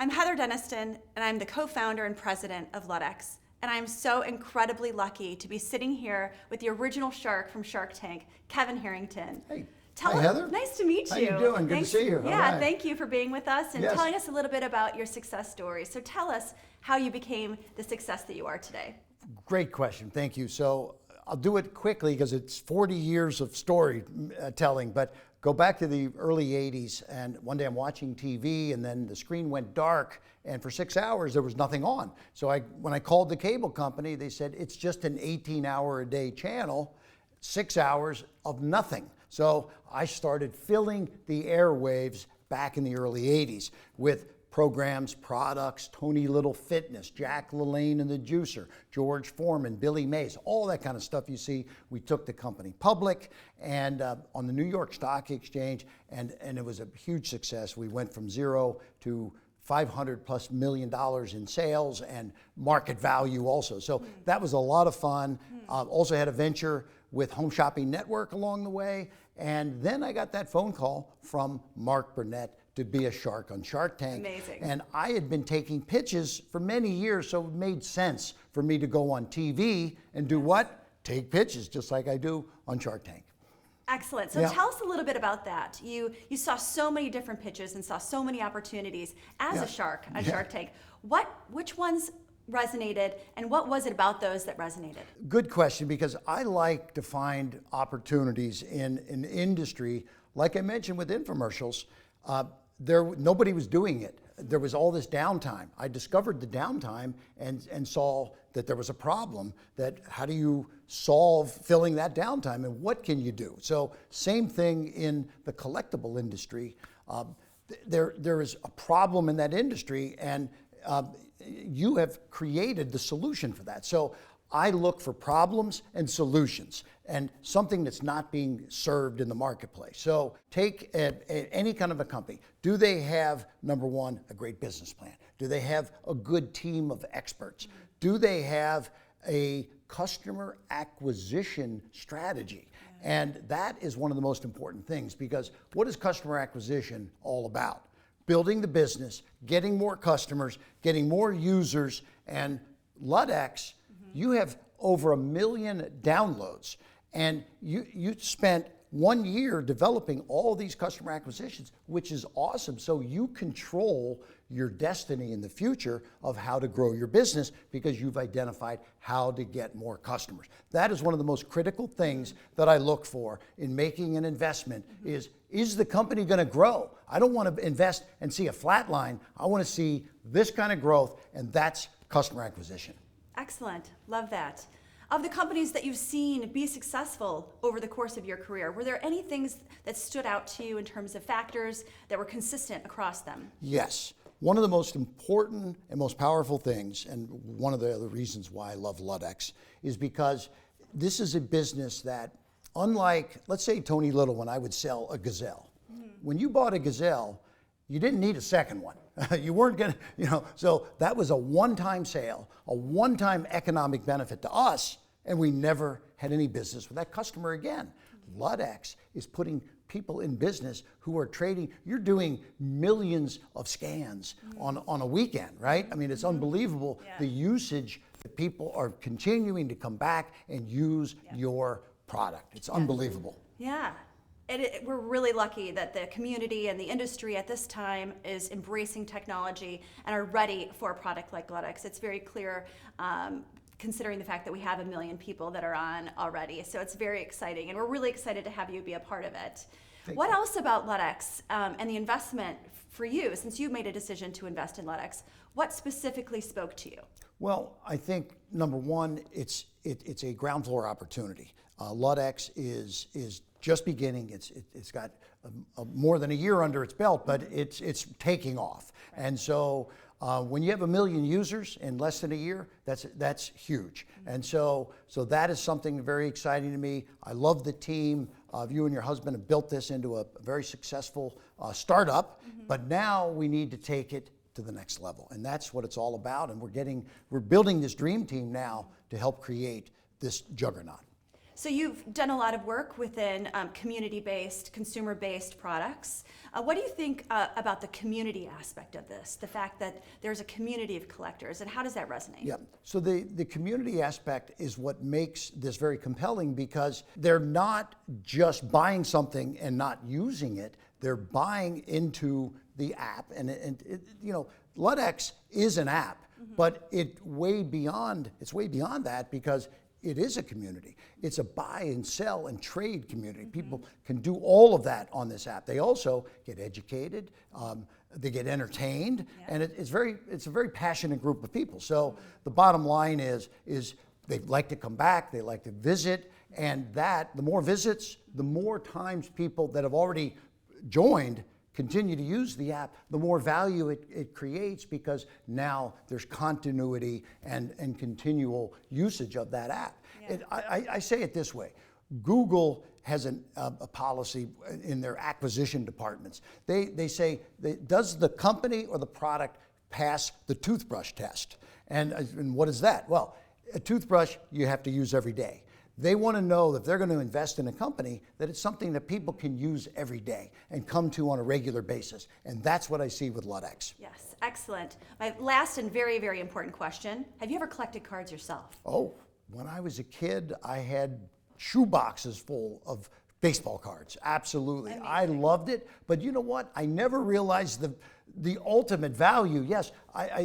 I'm Heather Denniston, and I'm the co-founder and president of Ludex. And I'm so incredibly lucky to be sitting here with the original shark from Shark Tank, Kevin Harrington. Hey. Hi, Heather. Nice to meet you. How you doing? Good to see you. Yeah, right. Thank you for being with us and Yes. telling us a little bit about your success story. So tell us how you became the success that you are today. Great question. Thank you. So I'll do it quickly because it's 40 years of storytelling, but go back to the early 80s, and one day I'm watching TV and then the screen went dark, and for 6 hours there was nothing on. So when I called the cable company, they said it's just an 18-hour-a-day channel, 6 hours of nothing. So I started filling the airwaves back in the early 80s with programs, products, Tony Little Fitness, Jack LaLanne and the Juicer, George Foreman, Billy Mays, all that kind of stuff you see. We took the company public and on the New York Stock Exchange, and it was a huge success. We went from zero to $500+ million in sales and market value also. So that was a lot of fun. Also had a venture with Home Shopping Network along the way. And then I got that phone call from Mark Burnett to be a shark on Shark Tank. Amazing. And I had been taking pitches for many years, so it made sense for me to go on TV and do what? Take pitches, just like I do on Shark Tank. Excellent. So tell us a little bit about that. You saw so many different pitches and saw so many opportunities as a shark on Shark Tank. Which ones resonated, and what was it about those that resonated? Good question, because I like to find opportunities in an industry, like I mentioned with infomercials. Nobody was doing it. There was all this downtime. I discovered the downtime and saw that there was a problem. That how do you solve filling that downtime, and what can you do? So same thing in the collectible industry. There is a problem in that industry, and you have created the solution for that. So I look for problems and solutions and something that's not being served in the marketplace. So take any kind of a company. Do they have, number one, a great business plan? Do they have a good team of experts? Do they have a customer acquisition strategy? And that is one of the most important things, because what is customer acquisition all about? Building the business, getting more customers, getting more users, and Ludex, you have over 1 million downloads, and you spent 1 year developing all these customer acquisitions, which is awesome. So you control your destiny in the future of how to grow your business, because you've identified how to get more customers. That is one of the most critical things that I look for in making an investment. Is the company going to grow? I don't want to invest and see a flat line. I want to see this kind of growth, and that's customer acquisition. Excellent. Love that. Of the companies that you've seen be successful over the course of your career, were there any things that stood out to you in terms of factors that were consistent across them? Yes. One of the most important and most powerful things, and one of the other reasons why I love Ludex, is because this is a business that, unlike, let's say, Tony Little, when I would sell a Gazelle. When you bought a Gazelle, you didn't need a second one. You weren't gonna, so that was a one-time sale, a one-time economic benefit to us, and we never had any business with that customer again. Ludex is putting people in business who are trading. You're doing millions of scans on a weekend, right? I mean, it's unbelievable the usage that people are continuing to come back and use your product. It's unbelievable. Yeah. We're really lucky that the community and the industry at this time is embracing technology and are ready for a product like Ludex. It's very clear, considering the fact that we have 1 million people that are on already. So it's very exciting, and we're really excited to have you be a part of it. What else about Ludex and the investment for you, since you made a decision to invest in Ludex? What specifically spoke to you? Well, I think number one, it's a ground floor opportunity. Ludex is just beginning. It's got more than a year under its belt, but it's taking off. And so when you have 1 million users in less than a year, that's huge. And so that is something very exciting to me. I love the team. You and your husband have built this into a very successful startup, but now we need to take it to the next level, and that's what it's all about. And we're building this dream team now to help create this juggernaut. So you've done a lot of work within community-based, consumer-based products. What do you think about the community aspect of this? The fact that there's a community of collectors, and how does that resonate? Yeah, so the community aspect is what makes this very compelling, because they're not just buying something and not using it, they're buying into the app. And you know, Ludex is an app, but it's way beyond that, because it is a community. It's a buy and sell and trade community. People can do all of that on this app. They also get educated, they get entertained, and it's a very passionate group of people. So the bottom line is they like to come back, they like to visit, and that the more visits, the more times people that have already joined continue to use the app, the more value it creates, because now there's continuity and continual usage of that app. Yeah. I say it this way: Google has a policy in their acquisition departments. They say, does the company or the product pass the toothbrush test? And what is that? Well, a toothbrush you have to use every day. They want to know that if they're going to invest in a company, that it's something that people can use every day and come to on a regular basis. And that's what I see with Ludex. Yes, excellent. My last and very, very important question: have you ever collected cards yourself? Oh, when I was a kid, I had shoe boxes full of baseball cards. Absolutely. Amazing. I loved it. But you know what? I never realized the ultimate value. Yes,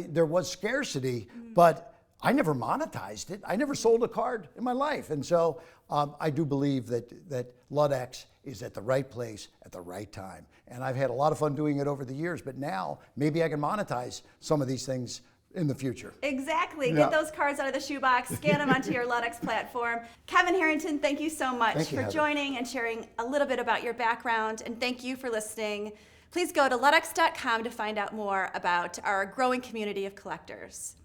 there was scarcity, but I never monetized it. I never sold a card in my life. And so I do believe that Ludex is at the right place at the right time. And I've had a lot of fun doing it over the years, but now maybe I can monetize some of these things in the future. Exactly. Yeah. Get those cards out of the shoebox, scan them onto your Ludex platform. Kevin Harrington, thank you so much Thank you, for Heather. joining and sharing a little bit about your background, and thank you for listening. Please go to ludex.com to find out more about our growing community of collectors.